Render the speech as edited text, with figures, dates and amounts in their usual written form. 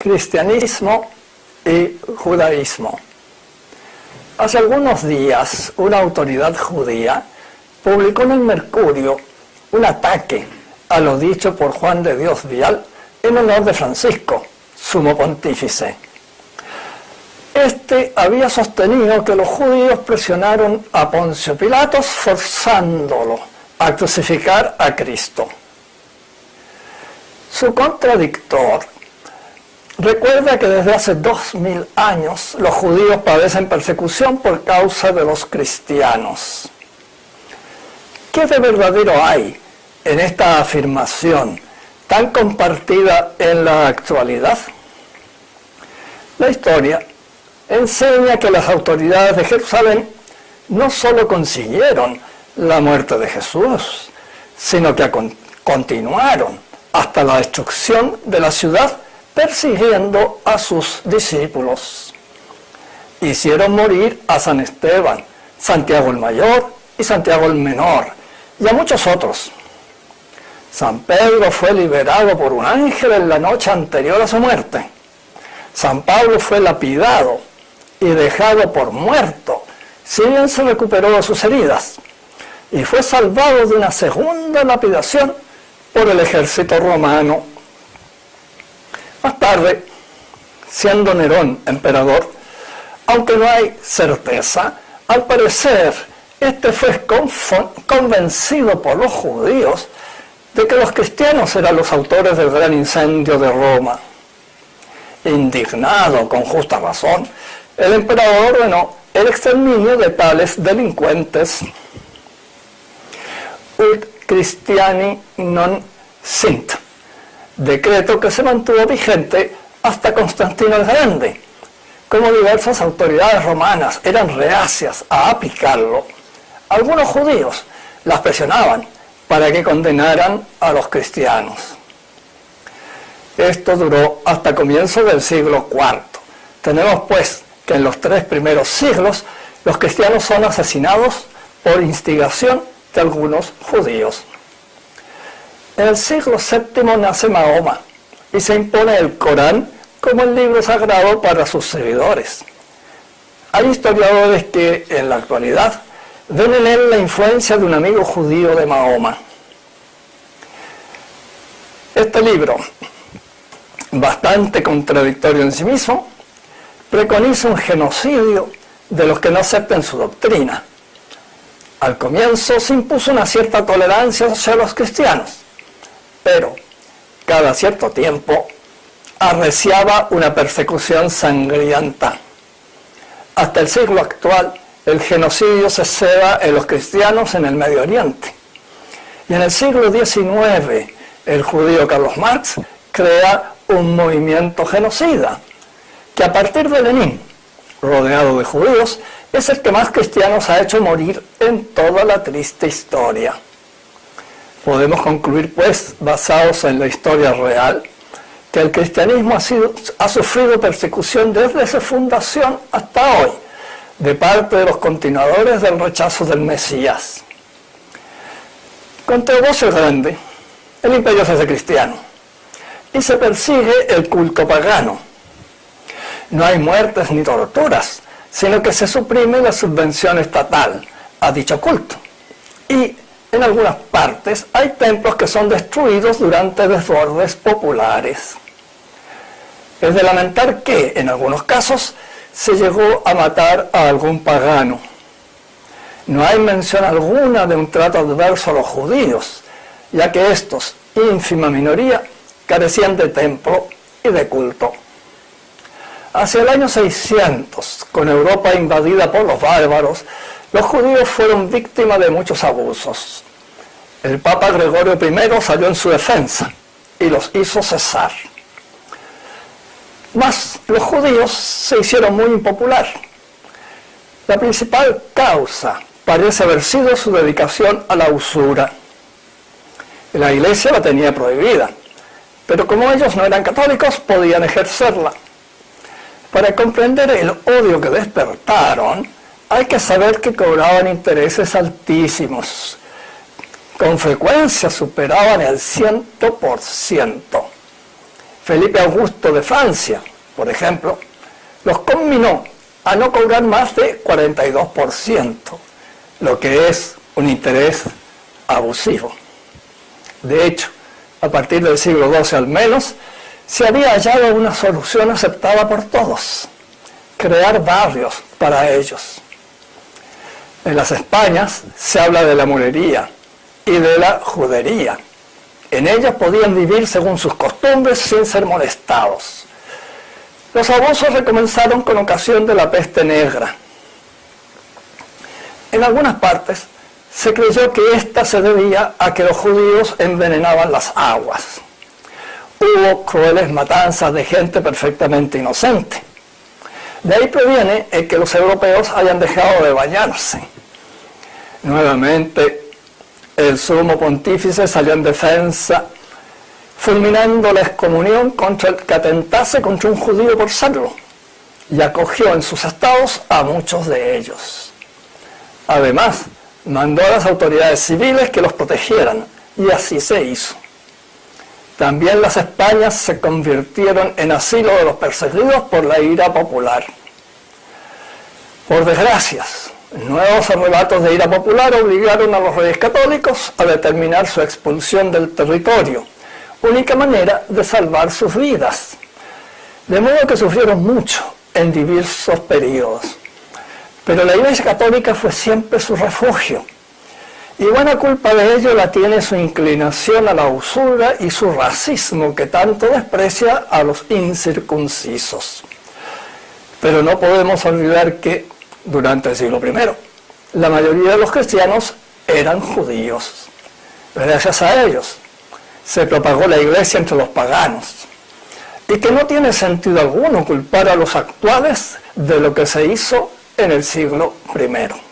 Cristianismo y judaísmo. Hace algunos días, una autoridad judía publicó en el Mercurio un ataque a lo dicho por Juan de Dios Vial en honor de Francisco, sumo pontífice. Este había sostenido que los judíos presionaron a Poncio Pilatos forzándolo a crucificar a Cristo. Su contradictor recuerda que desde hace 2000 años los judíos padecen persecución por causa de los cristianos. ¿Qué de verdadero hay en esta afirmación tan compartida en la actualidad? La historia enseña que las autoridades de Jerusalén no solo consiguieron la muerte de Jesús, sino que continuaron hasta la destrucción de la ciudad persiguiendo a sus discípulos. Hicieron morir a San Esteban, Santiago el Mayor y Santiago el Menor, y a muchos otros. San Pedro fue liberado por un ángel en la noche anterior a su muerte. San Pablo fue lapidado y dejado por muerto, si bien se recuperó de sus heridas, y fue salvado de una segunda lapidación por el ejército romano. Más tarde, siendo Nerón emperador, aunque no hay certeza, al parecer este fue convencido por los judíos de que los cristianos eran los autores del gran incendio de Roma. Indignado, con justa razón, el emperador ordenó el exterminio de tales delincuentes. Ut Christiani non sint, decreto que se mantuvo vigente hasta Constantino el Grande. Como diversas autoridades romanas eran reacias a aplicarlo, algunos judíos las presionaban para que condenaran a los cristianos. Esto duró hasta comienzos del siglo IV. Tenemos pues que en los 3 primeros siglos los cristianos son asesinados por instigación de algunos judíos. En el siglo VII nace Mahoma y se impone el Corán como el libro sagrado para sus seguidores. Hay historiadores que en la actualidad ven en él la influencia de un amigo judío de Mahoma. Este libro, bastante contradictorio en sí mismo, preconiza un genocidio de los que no acepten su doctrina. Al comienzo se impuso una cierta tolerancia hacia los cristianos, pero cada cierto tiempo arreciaba una persecución sangrienta. Hasta el siglo actual, el genocidio se ceba en los cristianos en el Medio Oriente. Y en el siglo XIX, el judío Carlos Marx crea un movimiento genocida, que a partir de Lenin, rodeado de judíos, es el que más cristianos ha hecho morir en toda la triste historia. Podemos concluir, pues, basados en la historia real, que el cristianismo ha sufrido persecución desde su fundación hasta hoy, de parte de los continuadores del rechazo del Mesías. Con Teodosio el Grande, el imperio se hace cristiano, y se persigue el culto pagano. No hay muertes ni torturas, sino que se suprime la subvención estatal a dicho culto. Y en algunas partes hay templos que son destruidos durante desbordes populares. Es de lamentar que, en algunos casos, se llegó a matar a algún pagano. No hay mención alguna de un trato adverso a los judíos, ya que estos, ínfima minoría, carecían de templo y de culto. Hacia el año 600, con Europa invadida por los bárbaros, los judíos fueron víctimas de muchos abusos. El Papa Gregorio I salió en su defensa y los hizo cesar. Mas los judíos se hicieron muy impopulares. La principal causa parece haber sido su dedicación a la usura. La Iglesia la tenía prohibida, pero como ellos no eran católicos, podían ejercerla. Para comprender el odio que despertaron, hay que saber que cobraban intereses altísimos. Con frecuencia superaban el 100%. Felipe Augusto de Francia, por ejemplo, los conminó a no cobrar más de 42%, lo que es un interés abusivo. De hecho, a partir del siglo XII al menos, se había hallado una solución aceptada por todos: crear barrios para ellos. En las Españas se habla de la mulería y de la judería. En ellas podían vivir según sus costumbres sin ser molestados. Los abusos recomenzaron con ocasión de la peste negra. En algunas partes se creyó que ésta se debía a que los judíos envenenaban las aguas. Hubo crueles matanzas de gente perfectamente inocente. De ahí proviene el que los europeos hayan dejado de bañarse. Nuevamente, el sumo pontífice salió en defensa, fulminando la excomunión contra el que atentase contra un judío por serlo, y acogió en sus estados a muchos de ellos. Además, mandó a las autoridades civiles que los protegieran, y así se hizo. También las Españas se convirtieron en asilo de los perseguidos por la ira popular. Por desgracias, nuevos arrebatos de ira popular obligaron a los reyes católicos a determinar su expulsión del territorio, única manera de salvar sus vidas. De modo que sufrieron mucho en diversos periodos. Pero la Iglesia Católica fue siempre su refugio, y buena culpa de ello la tiene su inclinación a la usura y su racismo, que tanto desprecia a los incircuncisos. Pero no podemos olvidar que durante el siglo I, la mayoría de los cristianos eran judíos. Gracias a ellos se propagó la Iglesia entre los paganos, y que no tiene sentido alguno culpar a los actuales de lo que se hizo en el siglo I.